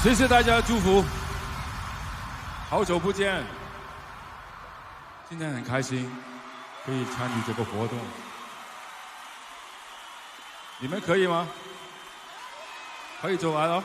謝謝大家的祝福，好久不見，今天很開心可以參與這個活動，你們可以嗎？可以做完了。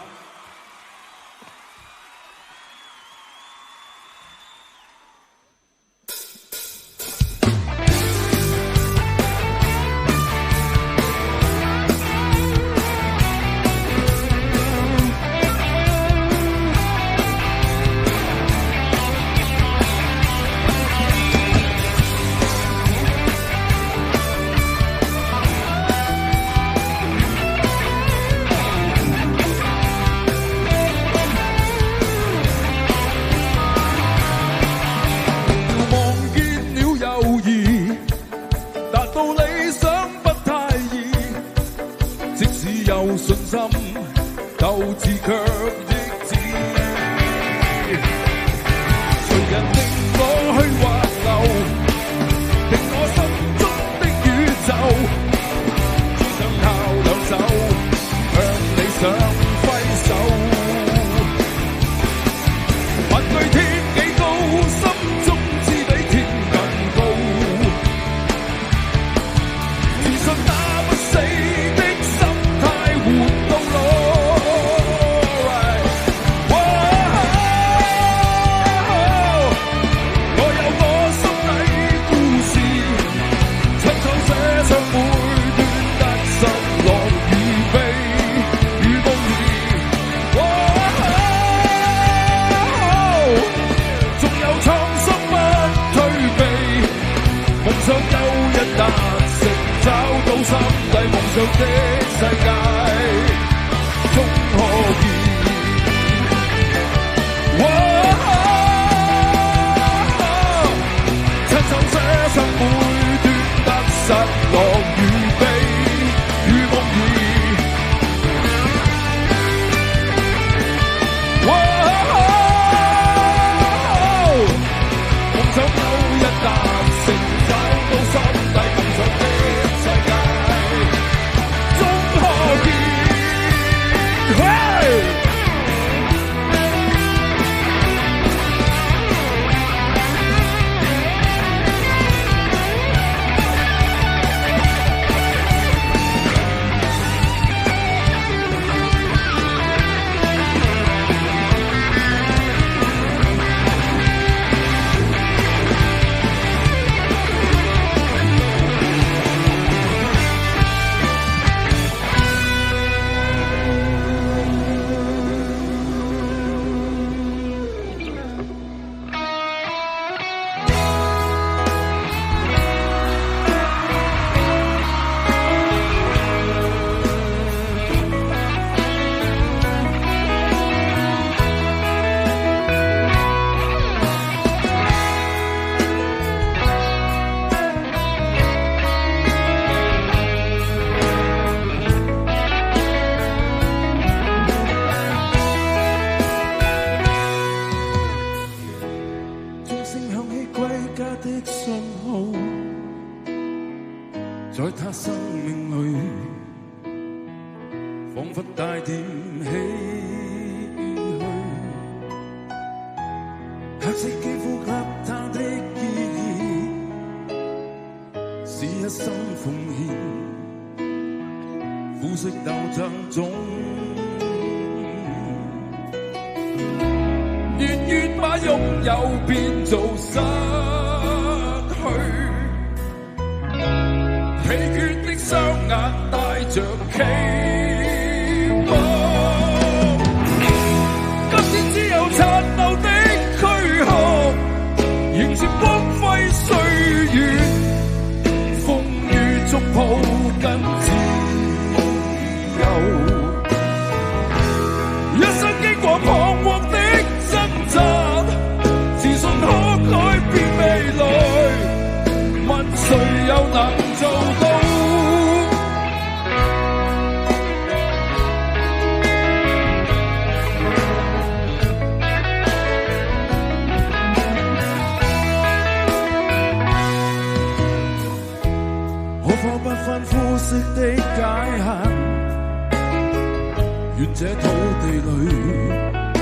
願這土地裏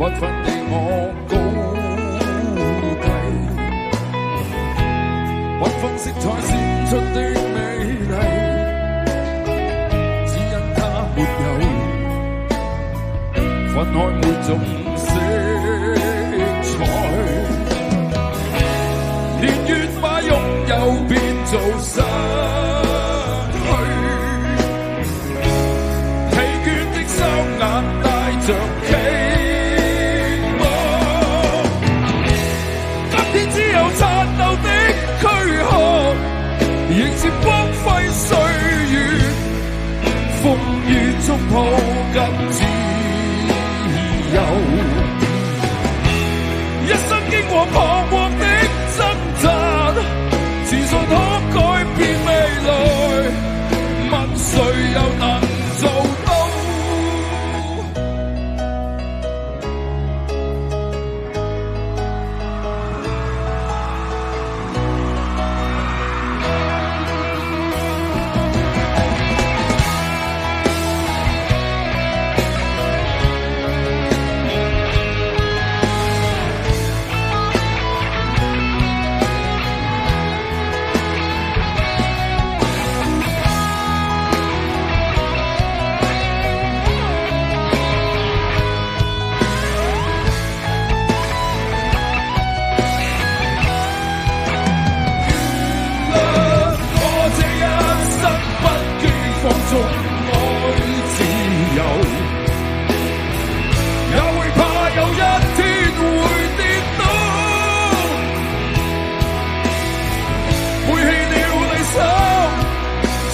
不分你我高低，缤紛色彩閃出的美麗，只因它沒有分開每種色彩，年月把擁有變做失去，疲倦的雙眼帶着期望，今天只有殘留的軀殼，迎接光輝歲月，風雨中抱緊自由，一生經過彷徨的掙扎，自信可改變未來，問誰又能做到？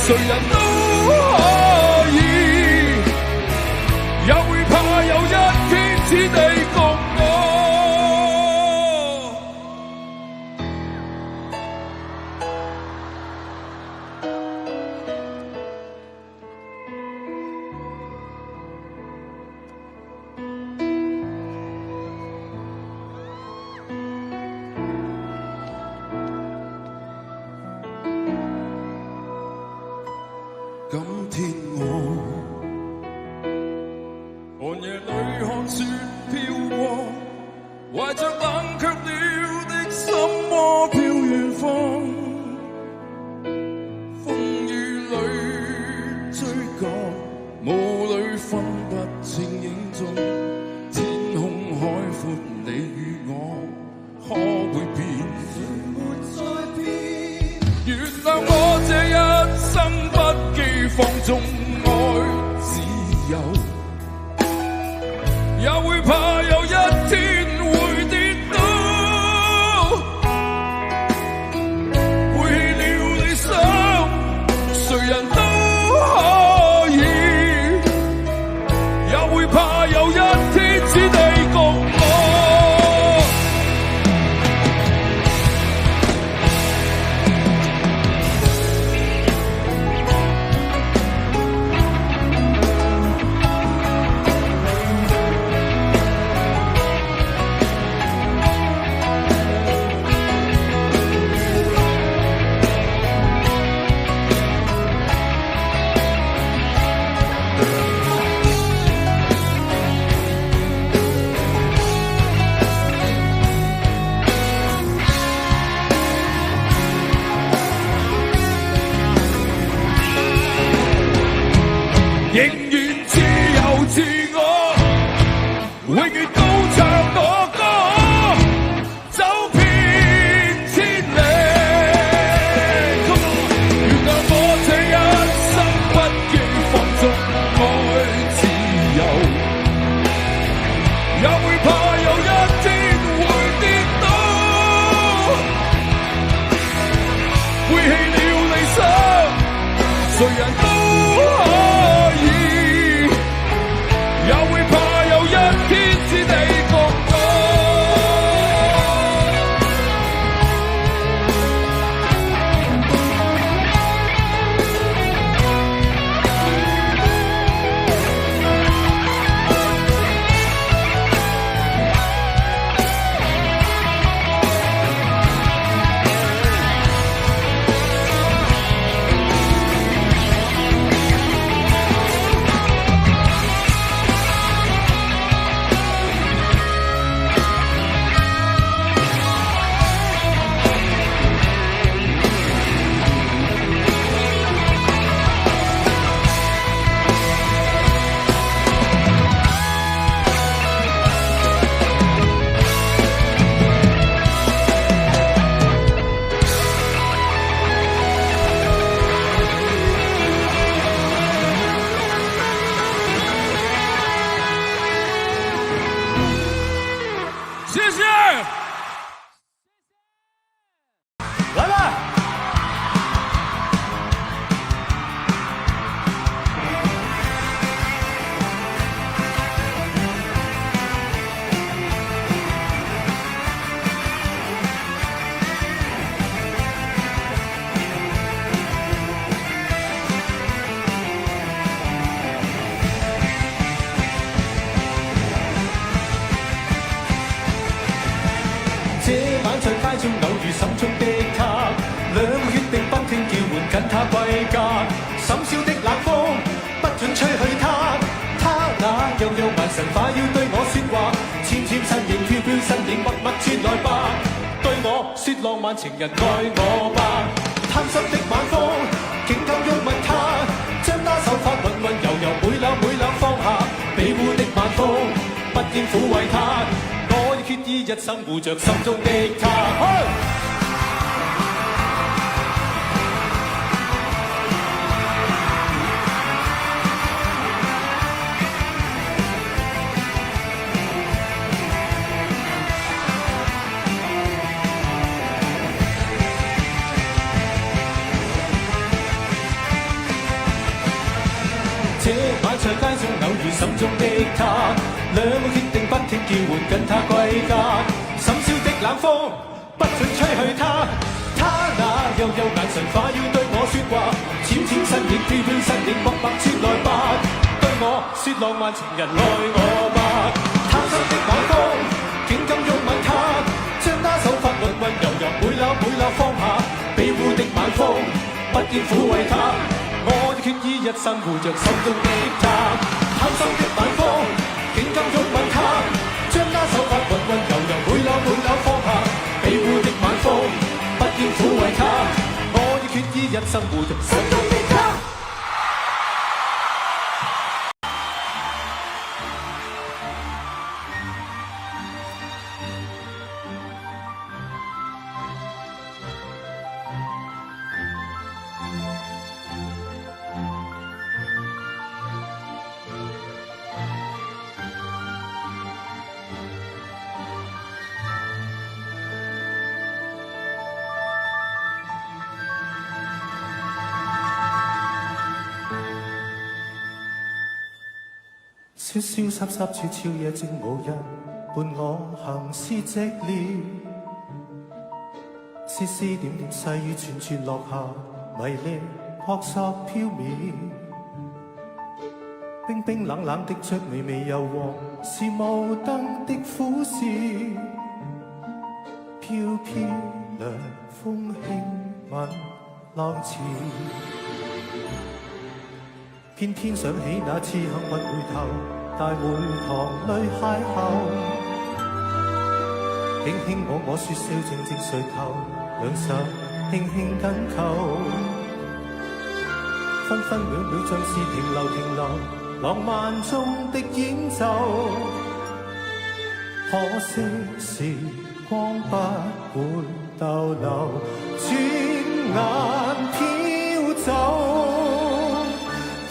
誰人都可以，也會怕有一天此地共我。今天我寒夜裏看雪飄過，懷着冷卻了的心窩飄遠方，風雨裏追趕，霧裏分不清影蹤，天空海闊，你與我可會變？誰沒再變？原諒我這一生不羈放縱愛自由，也會怕有一天會跌倒，背棄了理想，誰人都可以，也會怕有一天此地共我。中偶遇心中的他，兩個決定不聽叫喚跟他歸家。深宵的冷風不准吹去他，他那幽幽眼神快要對我說話，纖纖身影飄飄身影默默傳來吧，對我說浪漫情人愛我吧。貪心的晚風竟敢擁吻他，將他手法渾渾柔柔每縷每縷放下，庇護的晚風不應撫慰他，我已決意一生護着心中的他。這晚在街中偶遇心中的他，兩個決定不聽叫喚跟他歸家。深宵的冷風不准吹去他，他那幽幽眼神快要對我說話，纖纖身影飄飄身影默默傳來吧，對我說浪漫情人愛我吧。貪心的晚風竟敢擁吻他，將他手法渾渾柔柔每縷每縷放下，庇護的晚風不應撫慰他，我已決意一生護着心中的他。貪心的晚風竟敢擁吻他，將他手法渾渾柔柔每縷每縷放下，庇護的晚風不應撫慰他，我已決意一生護着心中的他。蕭蕭濕濕悄悄夜靜無人伴我行屍寂寥，絲絲點點細雨串串落下，迷離撲朔飄渺，冰冰冷冷的着微微柔和，是無燈的苦笑，飄飄涼風輕吻浪潮，偏偏想起那次幸運回頭，大會堂裏邂逅，輕輕我說笑靜靜垂頭，兩手輕輕緊扣，分分秒秒像是停留停留，浪漫中的演奏，可惜時光不會逗留，轉眼飄走。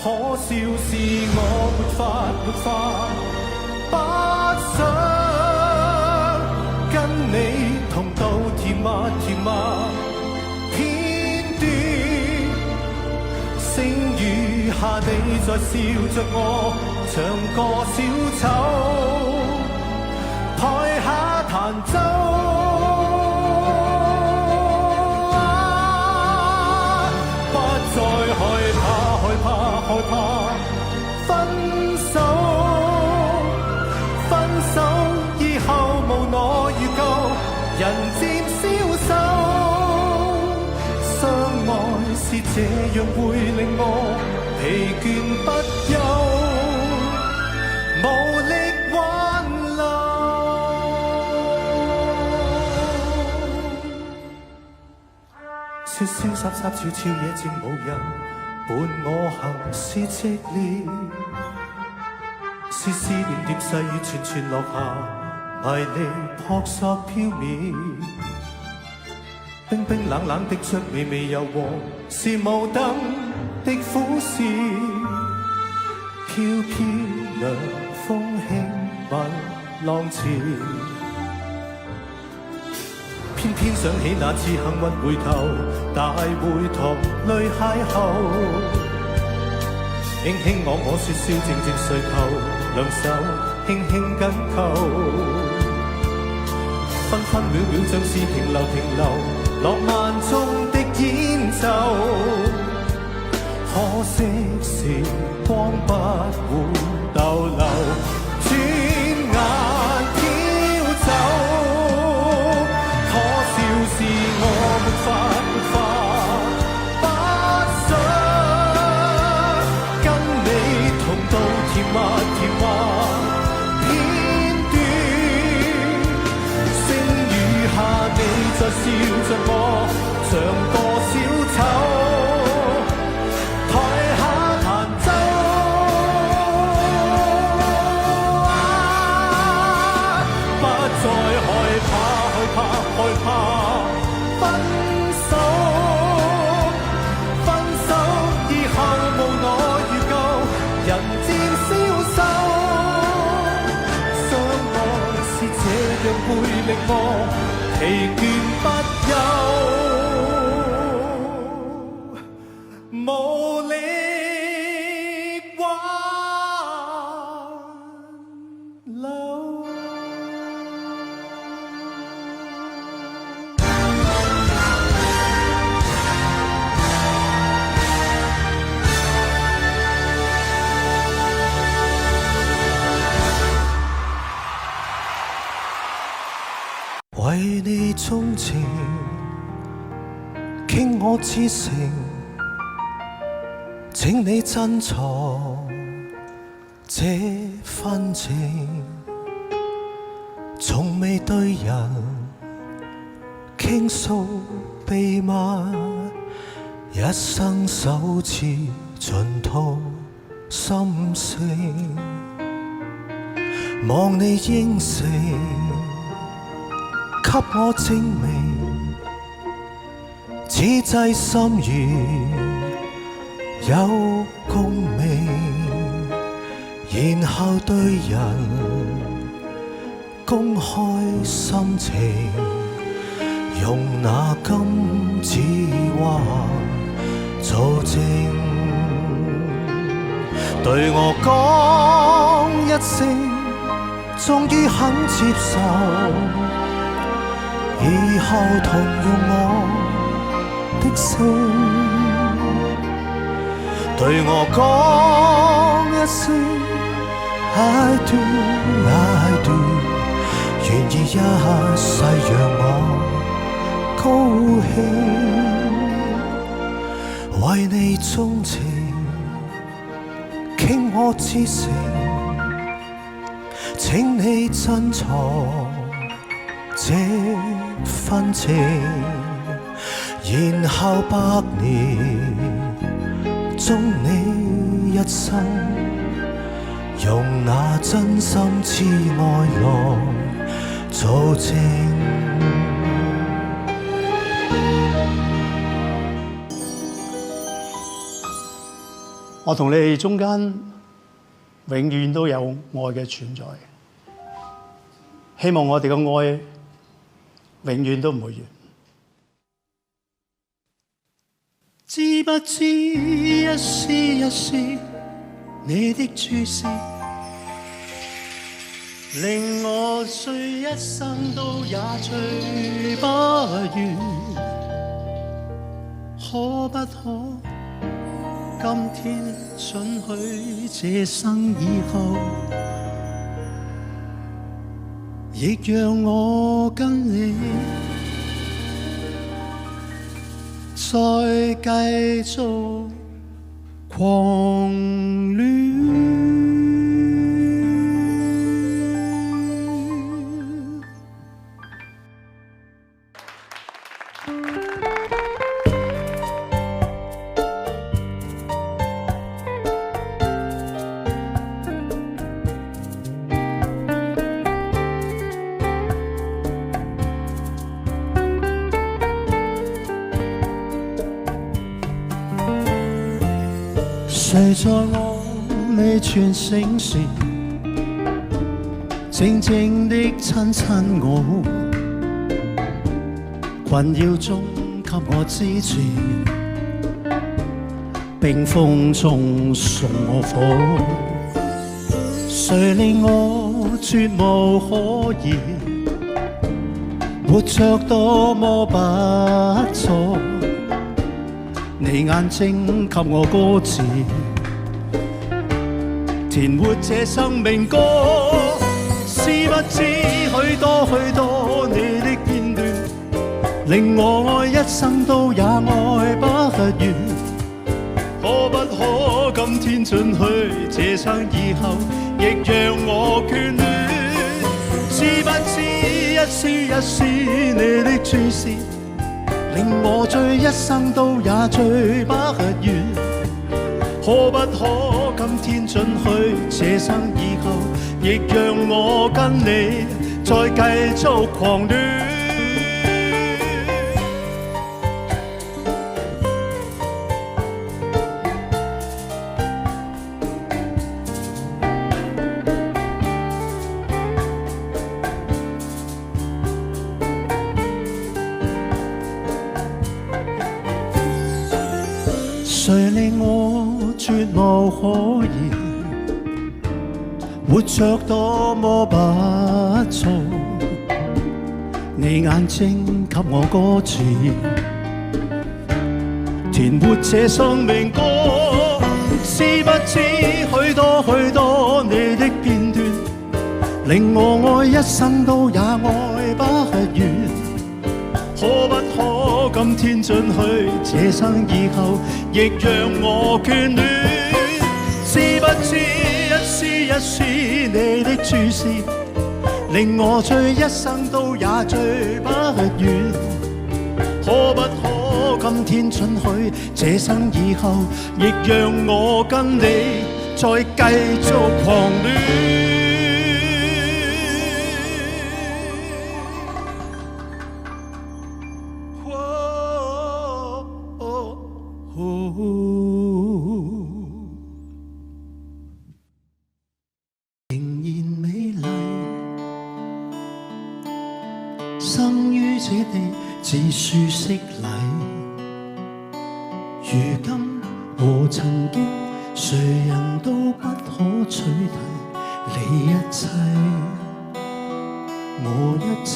可笑是我沒法不想跟你同到甜蜜片段，星雨下你在笑着我，像個小丑，台下彈奏。害怕分手以後無奈預告，人漸消瘦，相愛是這樣會令我疲倦不休，無力挽留，蕭蕭濕濕悄悄夜靜無人伴我行屍寂寥，絲絲點點細雨串串落下，迷離撲朔飄渺，冰冰冷冷的着微微柔和，是無燈的苦笑，飄飄涼風輕吻浪潮，偏偏想起那次幸運回頭，大會堂裏邂逅，輕輕我說笑靜靜垂頭，兩手輕輕緊扣，分分秒秒像是停留，浪漫中的演奏，可惜時光不會逗留，轉眼飄走。可笑着我，像個小丑，台下彈奏。不再害怕分手，以後無我預救，人漸消瘦。相愛是這樣會令我疲倦不休，無力挽留。為你鍾情，傾我至誠，請你珍藏這份情，從未對人傾訴秘密，一生首次盡吐心聲，望你應承給我證明，此際心願有共鳴，然後對人公開心情，用那金指環做證，對我講一聲，終於肯接受。以後同用我的姓，對我講一聲 I do I do， 願意一世讓我高興，為你鍾情，傾我至誠，請你珍藏這份情，然後百年終你一生，用那真心之愛來做證。我同你哋中間永遠都有愛嘅存在，希望我哋嘅愛永遠都唔會完。知不知一絲一絲你的注視，令我醉一生都也醉不完。可不可今天准許這生以後，亦讓我跟你再繼續狂戀。誰在我未全醒時，靜靜的親親我，困擾中給我支持，冰封中送我火。誰令我絕無可言，活着多麼不錯。你眼睛給我歌詞，填活這生命歌。知不知許多許多你的片段，令我一生都也愛不完。可不可今天准許這生以後，亦讓我眷戀？知不知一絲一絲你的注視，令我醉一生都也醉不完。可不可今天准許，這生以後亦讓我跟你再繼續狂戀？誰令我絕無可言，活着多麼不足，你眼睛給我歌詞，填活這生命歌。知不知許多許多你的片段，令我愛一生都也愛不完。可不可今天准許，這生以後亦讓我眷戀？知不知一絲一絲你的注視，令我醉一生都也醉不完。可不可今天准許，這生以後亦讓我跟你再繼續狂戀？仍然美麗，生於這地自樹色禮。如今和曾經，誰人都不可取替。你一切，我一切，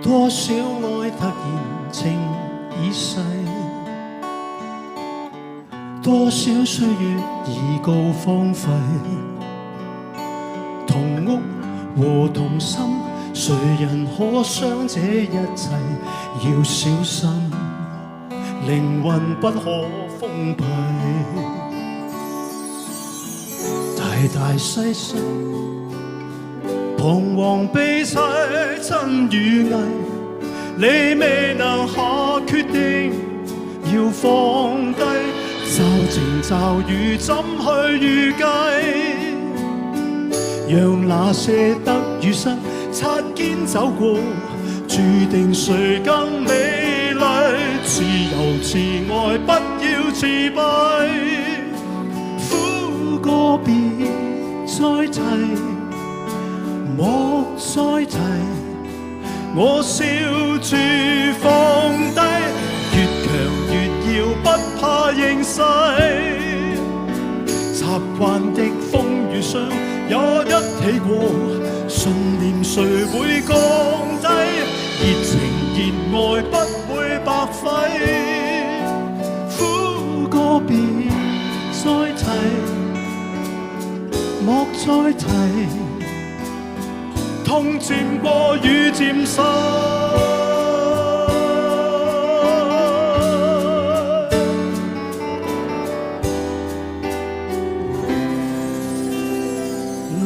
多少愛突然情已逝。多少歲月已告荒廢，同屋和同心，誰人可傷這一切？要小心，靈魂不可封閉。大大細細，彷徨悲凄真與偽，你未能下決定，要放低。驟晴驟雨怎去預計？讓那些得與失擦肩走過，注定誰更美麗？自由自愛，不要自閉。苦過別再提，莫再提。我笑住放低，越強越要不怕形勢，習慣的風雨上也一起過，信念誰會降低？熱情熱愛不會白費，苦過別再提，莫再提，痛漸過雨漸逝。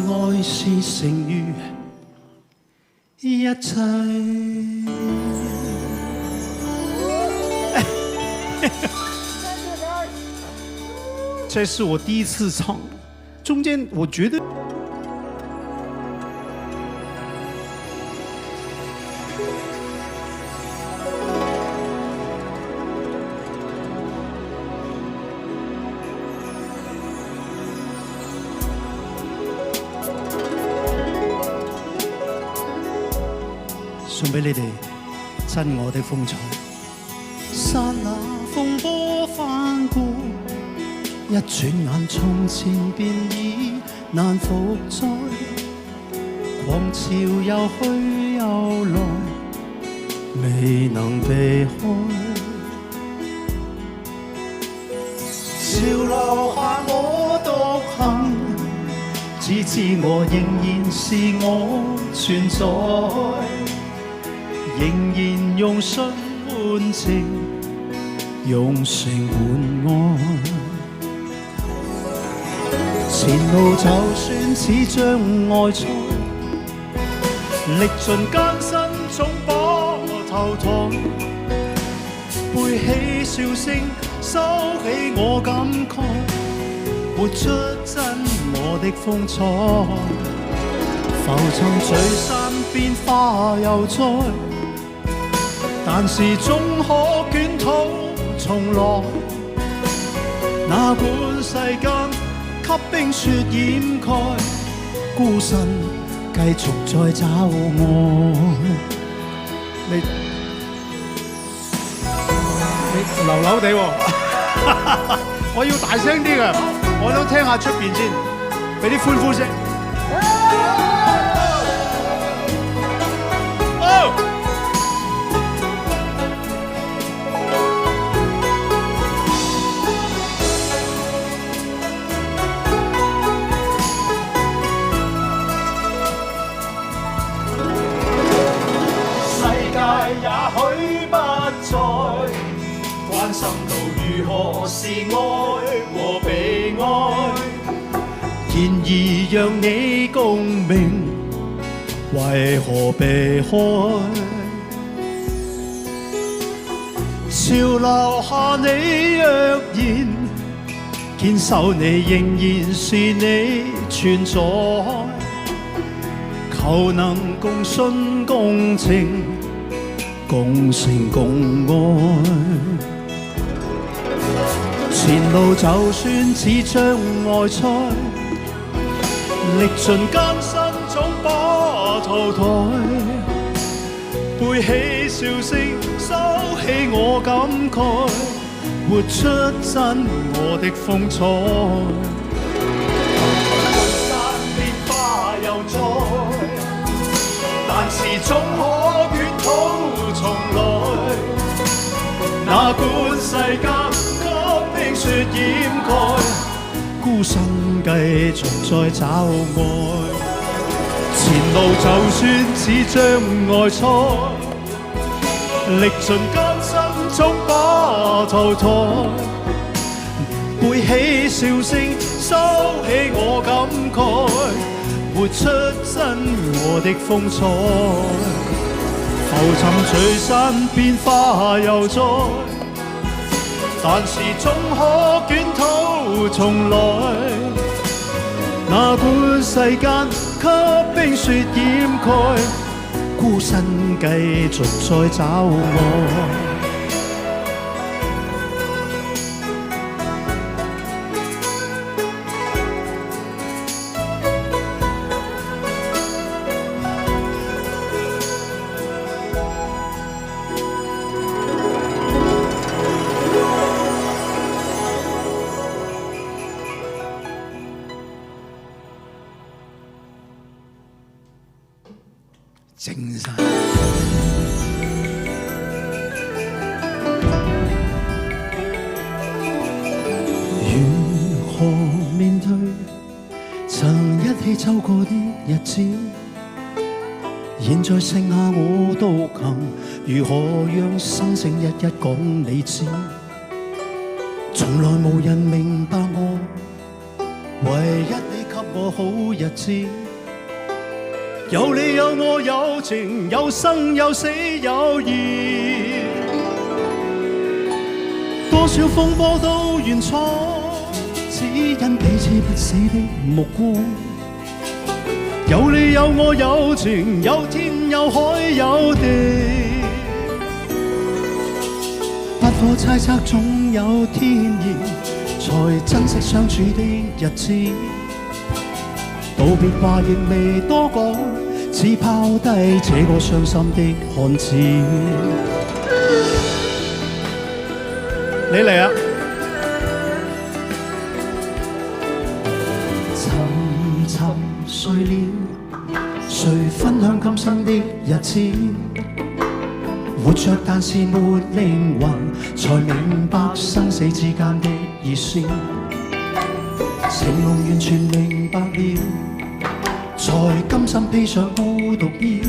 愛是成於一切。这是我第一次唱，中间我觉得。送俾你哋，真我的風采。剎那風波翻過，一轉眼從前便已難復再。狂潮又去又來，未能避開。潮流下我獨行，只知我仍然是我存在。仍然用心換情，用誠換愛。前路就算似障礙賽，歷盡艱辛總頭抬，背起笑聲，收起我感慨，活出真我的風采。浮沉聚散變化又再，但是終可捲土重來。那管世間給冰雪掩蓋，孤身繼續再找愛。你流流地喎，我要大聲啲嘅，我想聽下出邊先，俾啲歡呼聲。也許不再關心到如何是愛和被愛，然而讓你共鳴，為何避開？潮流下你若然堅守，你仍然是你存在，求能共信共情，共成共愛。前路就算似障礙賽，歷盡艱辛總不淘汰。背起笑聲，收起我感慨，活出真我的風采。山變花又再，但是總可捲土重來。那管世間給冰雪掩蓋，孤身繼續再找愛。前路就算似障礙賽，歷盡艱辛總不淘汰。背起笑聲，收起我感慨，活出真我的風采。浮沉聚散變化又再，但是終可捲土重來。那管世間給冰雪掩蓋，孤身繼續再找愛。靜晒。如何面對曾一起走過的日子？現在剩下我獨行，如何讓心聲一一講你知？從來無人明白我，唯一你給我好日子。有你有我有情，有生有死有義，多少風波都願闖，只因彼此不死的目光。有你有我有情，有天有海有地，不可猜測總有天意，才珍惜相處的日子。道別話亦未多講，只拋低這個傷心的漢子。你嚟啊！沉沉睡了，誰分享今生的日子？活着但是沒靈魂，才明白生死之間的意思。情濃完全明白了，才甘心披上孤獨衣。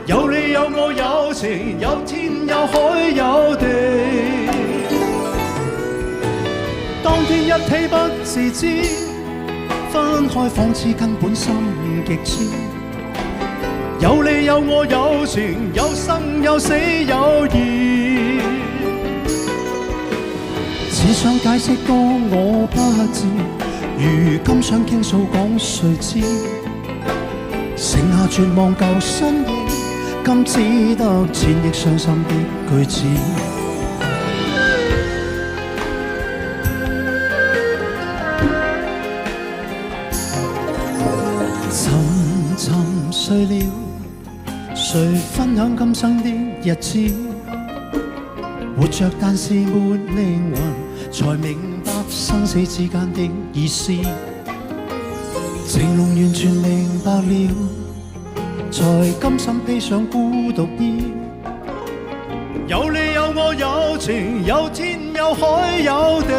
有你有我有情，有天有海有地，當天一起不自知，分開仿似根本心極痴。有你有我有情有生有死有義，只想解釋多我不知，如今想傾訴講誰知，剩下絕望舊身影，今只得千億傷心的句子。沉睡了，誰分享今生的日子？活着但是沒靈魂，才明白生死之間的意思。情濃完全明白了，才甘心披上孤獨衣。有你有我有情有天有海有地，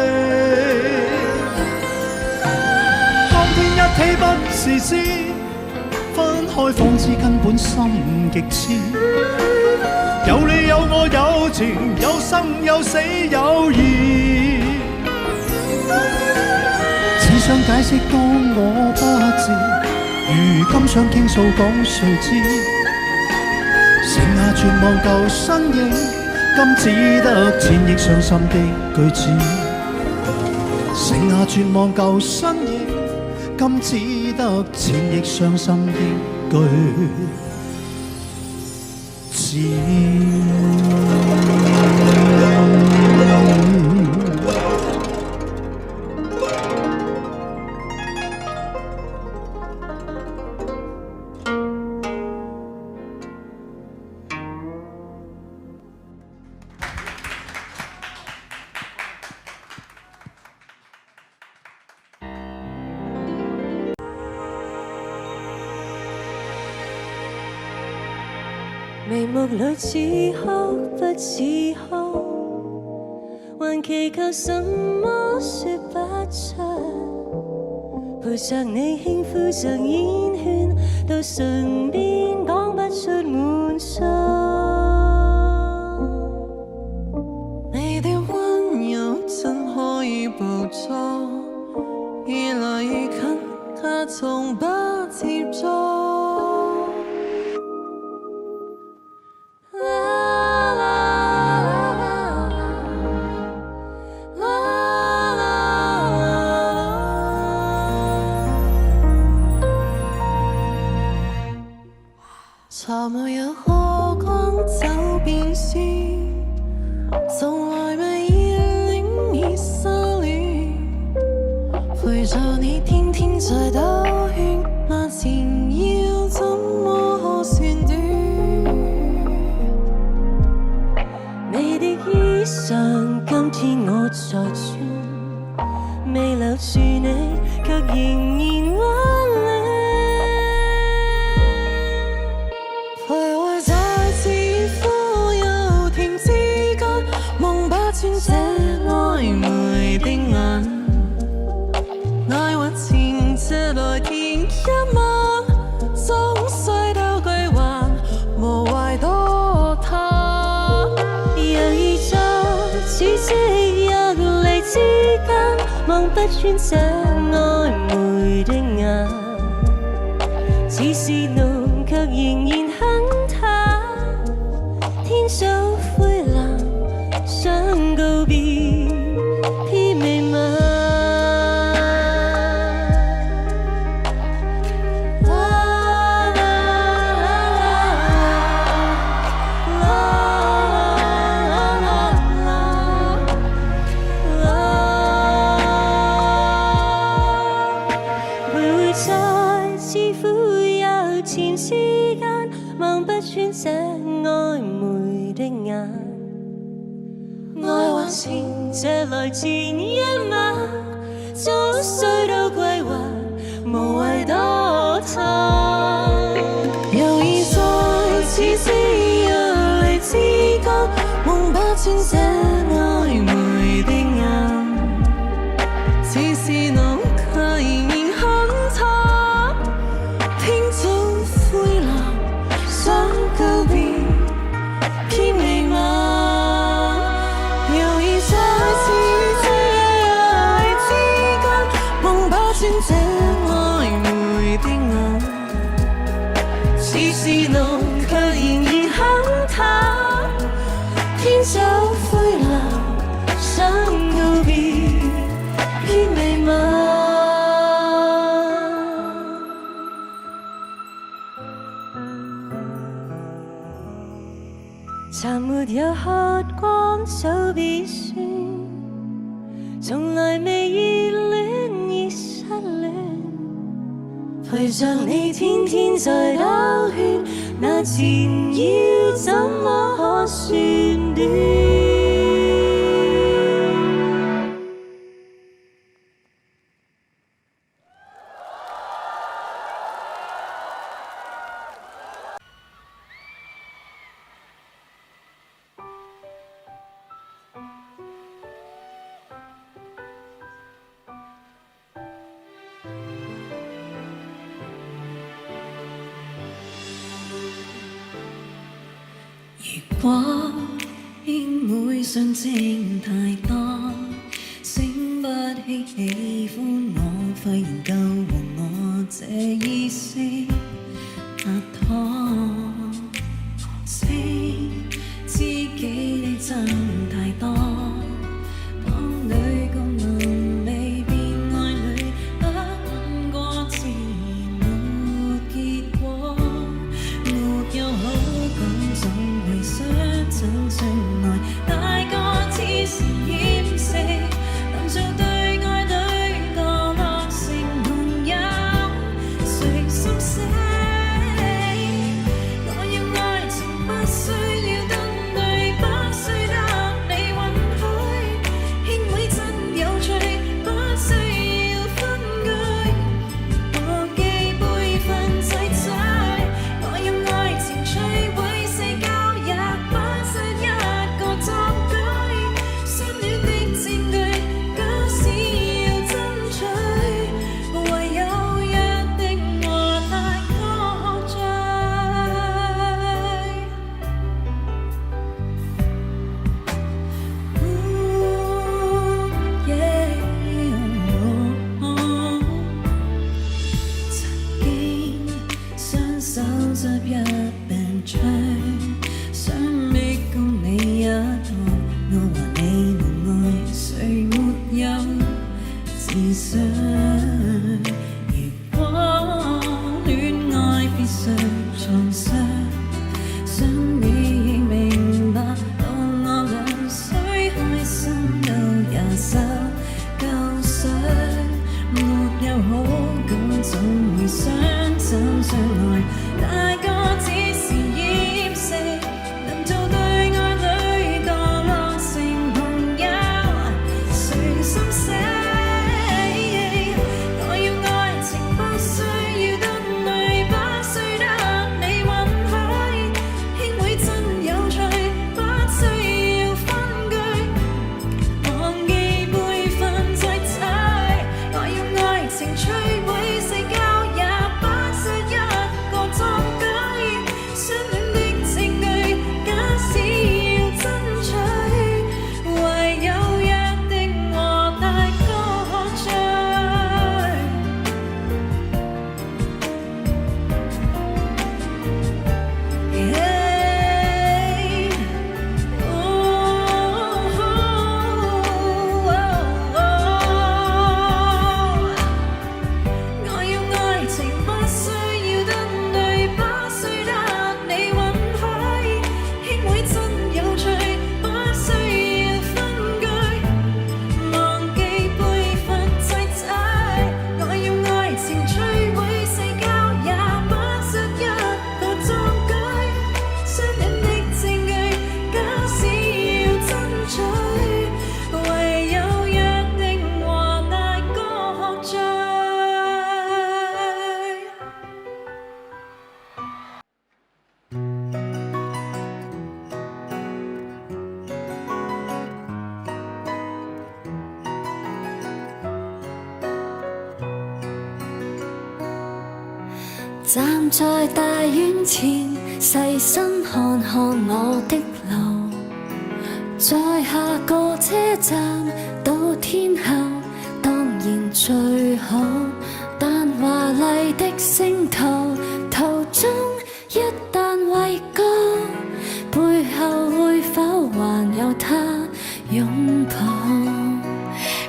當天一起不是知，分開方知根本心極痴。有你有我有情有生有死有義，只想解釋當我不知，如今想傾訴講誰知，剩下絕望舊身影，今只得千億傷心的句子。剩下絕望舊身影，今只得千億傷心的句子。眉目裏似哭不似哭，還祈求什麼說不出，陪着你輕呼着煙圈，到唇邊講不出滿足。你的溫柔怎可以捕捉？越來越近，卻從不接觸。才沒有喝光酒便知，從來未熱戀已失戀，陪着你天天在兜圈，那纏繞怎麼可算短？你的衣裳今天我在穿，未留住你卻仍然溫暖。這曖昧的眼，愛或情借來填一晚，總須都歸還，無謂多貪。猶豫在似夕日離之間，望不穿這曖昧的眼，似是濃卻仍然很淡，天早灰藍。想告別，偏未問。徘徊在似乎有前之間，望不穿這曖昧的眼。愛或情借來前一晚，總須都歸還，無謂多貪。猶豫在似夕日離之間，望不穿這曖昧的眼，似是濃卻仍然很淡，天早灰藍，想告別，偏未問。這曖昧的眼，似是濃暫沒有喝光手邊酸，從來未熱戀已失戀，陪着你天天在兜圈，那纏繞怎麼可算短？如果兄妹相稱太多，醒不起喜歡我，忽然救和我這意思拍拖，可惜知己你真太多，幫女共能未變愛侶，不諗過自然沒結果，沒有好感總會相親相愛，大個只是掩飾，能做對愛侶墮落成朋友，誰心死？我要愛情不需要等對，不需得你允許，兄妹真有趣，不需要分居，忘記輩分仔仔，我要愛情摧毀世交，也不需一個壯舉，相戀的證據假使要爭取，唯有約定和大喝醉。曾經雙手執一柄槍，想逼供你一個，我和你無愛，誰沒有自想？如果戀愛必須創傷，想你明白到我倆雖開心都也受夠傷，沒有好感總會相親相愛，大個只是掩飾，能做對愛侶墮落成朋友，誰心死？我要愛情不需要等對，不需得你允許，兄妹真有趣，不需要分居，忘記輩分仔仔，我要愛情摧毀世交，也不需一個壯舉，相戀的證據假使要爭取，唯有約定和大喝醉。我要愛情不需要等對，不需得你允許，兄妹真有趣，不需要分居，忘記輩分仔仔，我要愛情摧毀世交，也不需一個壯舉，相戀的證據假使要爭取，唯有約定和大喝醉。站在大院前，細心看看我的路，在下個車站到天后，當然最好。但華麗的星途途中一旦畏高，背後會否還有他擁抱？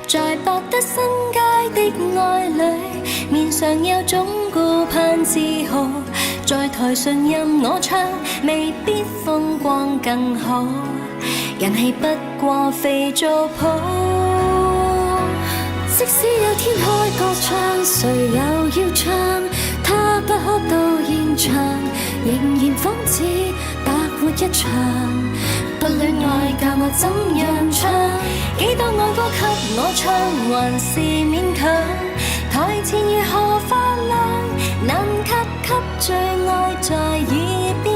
在博得新街的愛侶，面上有種顧盼自豪，在台上任我唱，未必風光更好，人氣不過肥皂泡。即使有天開歌唱，誰又要唱？他不可到現場，仍然仿似白活一場。不戀愛教我怎樣唱？幾多愛歌給我唱，還是勉強。台前如何發亮？難給最愛在耳邊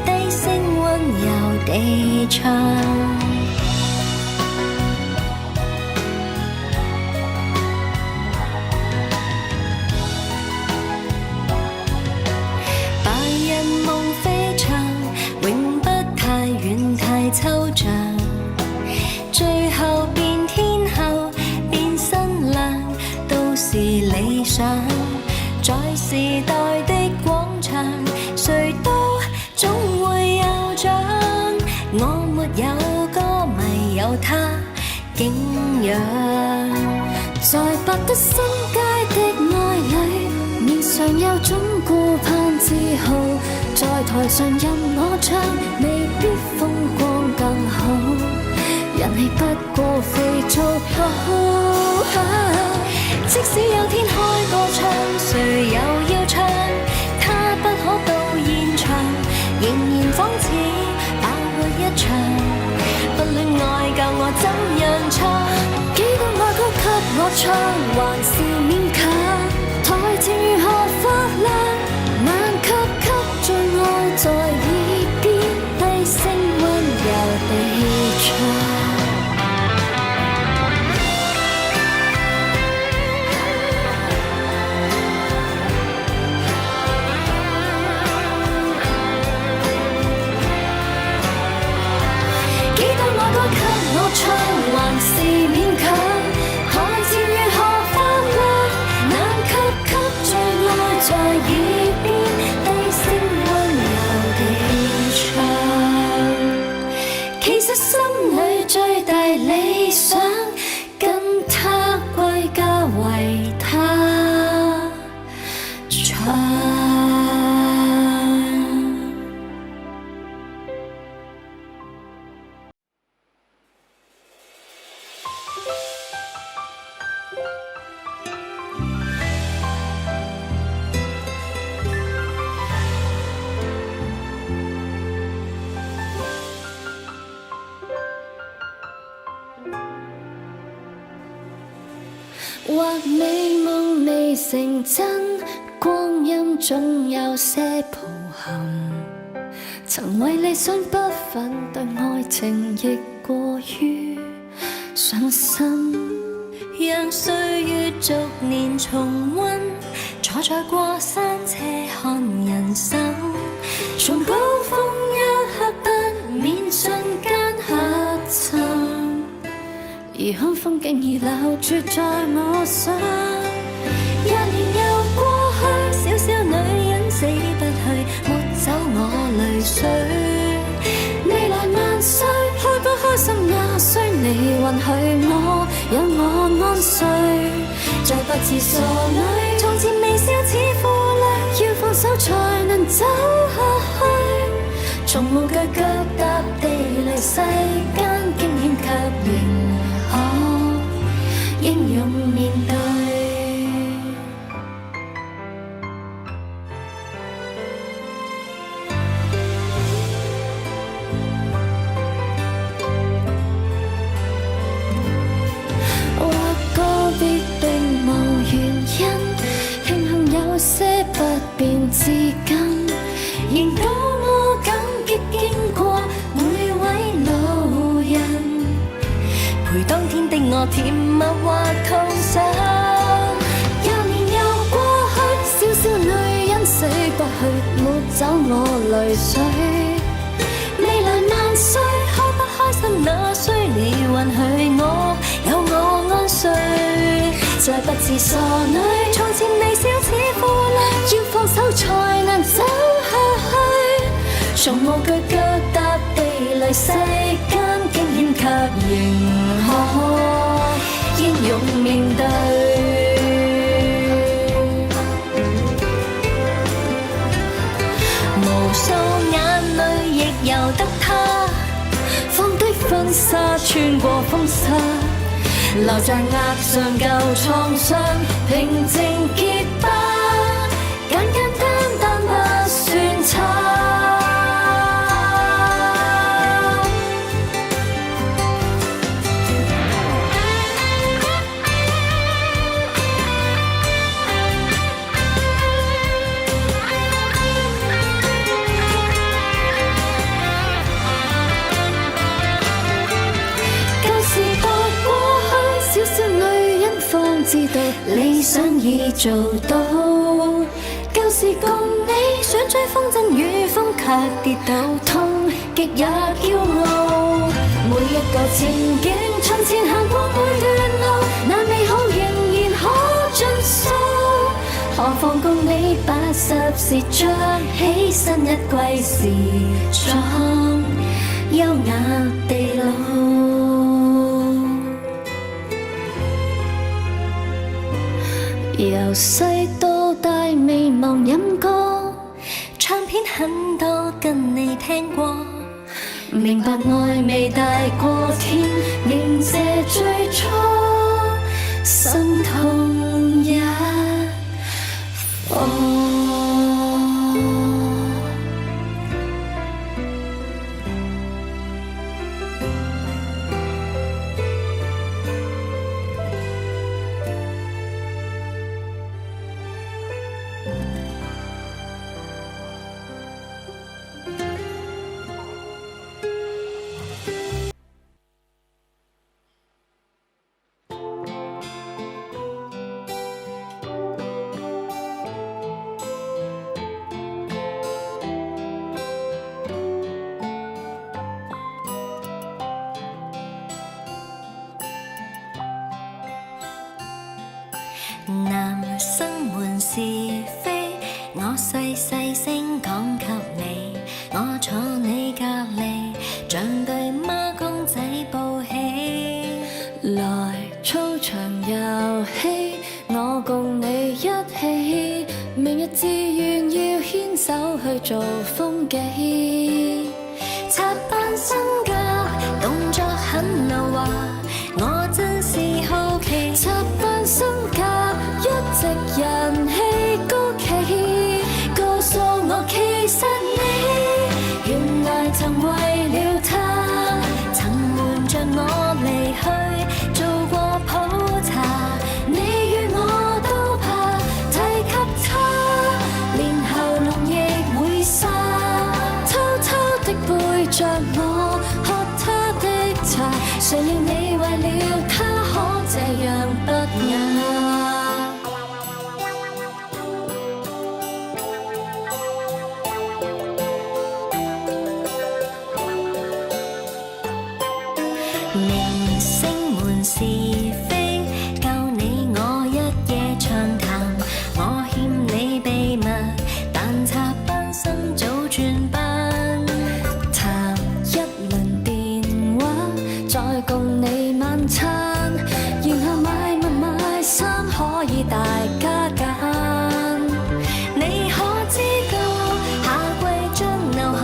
低聲溫柔地唱。抽象，最後變天后，變新娘，都是理想。在時代的廣場，誰都總會有獎。我沒有歌迷，有他景仰。在百德新街的愛侶，面上有種顧盼自豪。在台上任我唱，未必風光更好，人氣不過肥皂泡。即使有天開歌唱，誰又要唱？他不可到現場，仍然仿似爆活一場。不戀愛教我怎樣唱？幾多愛歌給我唱，還是勉強。台前如何發亮？難給最愛在耳邊低聲溫柔地唱。幾多愛歌給我唱，還是勉強。台前如何發亮？難給最愛在耳邊。其實心裏最大理想，跟他歸家為他唱。或美夢未成真，光陰總有些抱憾。曾為理想不忿，對愛情亦過於上心。讓歲月逐年重溫，坐在過山車看人生。從高峰一刻不免瞬間下沉。而看風景已留住在我心。1年又過去，小小女人死不去，抹走我淚水。未來萬歲，開不開心也需你允許我有我安睡。再不似傻女，從前微笑似負累，要放手才能走下去。從無懼腳踏地嚟世間驚險卻仍英勇面對。或個別並無原因，慶幸有些不變至今，仍多麼感激經過每位路人。陪當天的我甜蜜或痛心。1年又過去，小小女人死不去，抹走我淚水。未來萬歲，開不開心那需你允許我有我安睡。再不似傻女，從前微笑似負累，要放手才能走下去。從無懼腳踏地嚟世間驚險卻仍可英勇面對。紗，穿過風沙，留在額上舊創傷，平靜結疤，簡簡單單不算差。知道理想已做到，舊時共你想追風箏與風，卻跌倒，痛極也驕傲。每一個前景，從前行過每段路，那美好仍然可盡數。何況共你80時唱起新一季時裝，優雅地老。由細到大未忘飲歌，唱片很多跟你聽過，明白愛未大過天，迎謝最初，心痛一放。男生們是非，我細細聲講給你，我坐你隔離，像對孖公仔報喜。來操場遊戲，我共你一起，明日志願要牽手去做風紀。插班生甲，動作很溜滑，我真是好奇。插班生甲一直人氣高企，告訴我其實你原來曾為了他，曾瞞着我離去做過普查，你與我都怕提及他，連喉嚨亦會沙，偷偷的背着我喝他的茶，誰料你為了他可這樣不雅。明星們是非，夠你我一夜長談，我欠你秘密，但插班生早轉班，談一輪電話，再共你晚餐，然後買物買衫可以大家揀。你可知道夏季將流行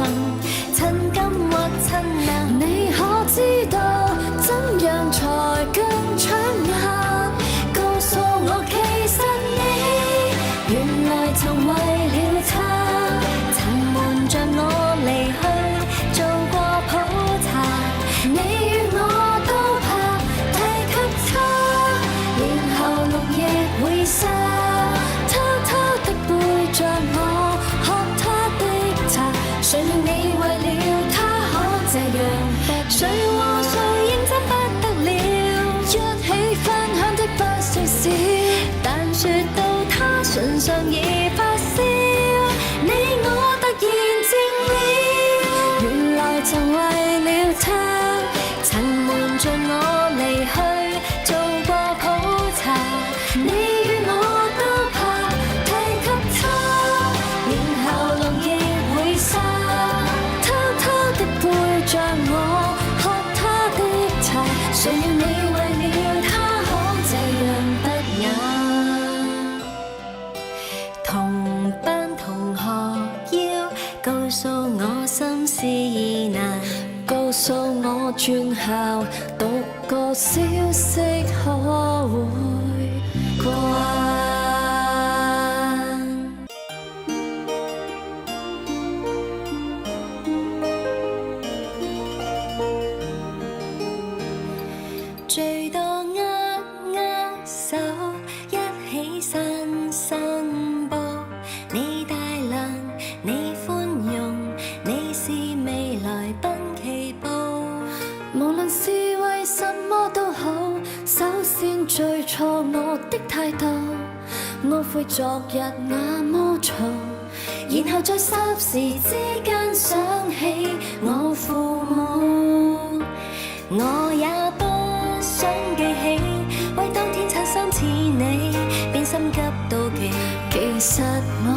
襯金或襯男？你可知道怎樣才更搶眼？告訴我其實你原來曾為了他，曾瞞着我離去做過普查，你與我都怕提及他，連喉嚨亦會沙，偷偷的背着我喝他的茶，誰料你為了他可這樣不雅？誰和誰認真不得了，一起分享的不算少，但說到他唇上已發燒，你我突然靜了，原來曾為了他，曾瞞着我離去做過普查，你與我都怕提及他，連喉嚨亦會沙，偷偷的背着我喝他的茶，誰料你為了他可這樣不雅？同班同學要告訴我心事難，告訴我串校，讀個消息可會慣？最多握握手，一起散散步。你大量，你寬容，你是未來奔奇步。無論是為什麼都好，首先最錯我的態度，懊悔昨日那麼嘈，然後在霎時之間想起我父母，我也不想記起，為當天擦衫似你，便心急妒忌。其實我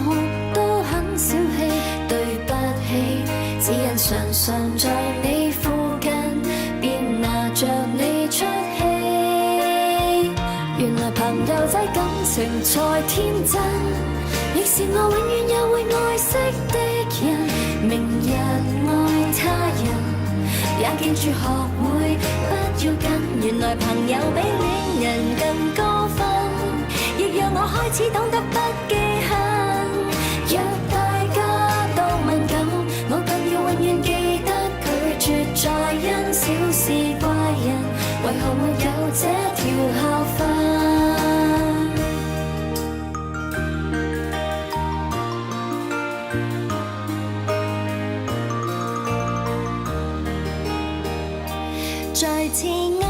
都很小氣，對不起，只因常常在你附近，便拿着你出氣。原來朋友仔感情才天真，亦是我永遠也會愛惜的人。明日愛他人，也記住學會不要緊。原來朋友比戀人更高分，亦讓我開始懂得不記恨。若大家都敏感，我更要永遠記得拒絕再因小事怪人，為何沒有這條校訓？再次握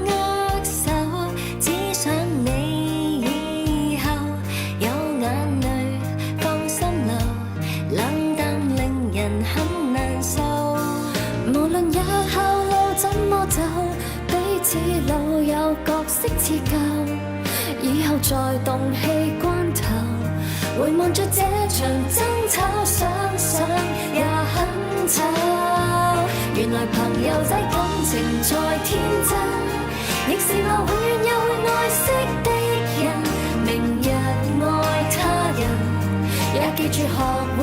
握手，只想你以後有眼淚放心流，冷淡令人很難受。無論日後路怎麼走，彼此老友角色似舊，以後在動氣關頭，回望着這場爭吵，想想也很醜。原來朋友仔感情才天真，亦是我永遠也會愛惜的人。明日愛他人，也記住學會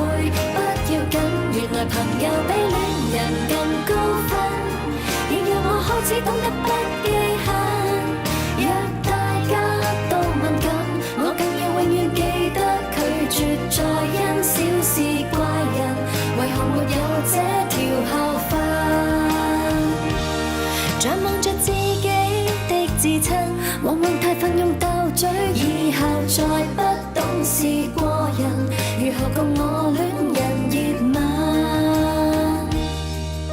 不要緊。原來朋友比戀人更高分，亦讓我開始懂得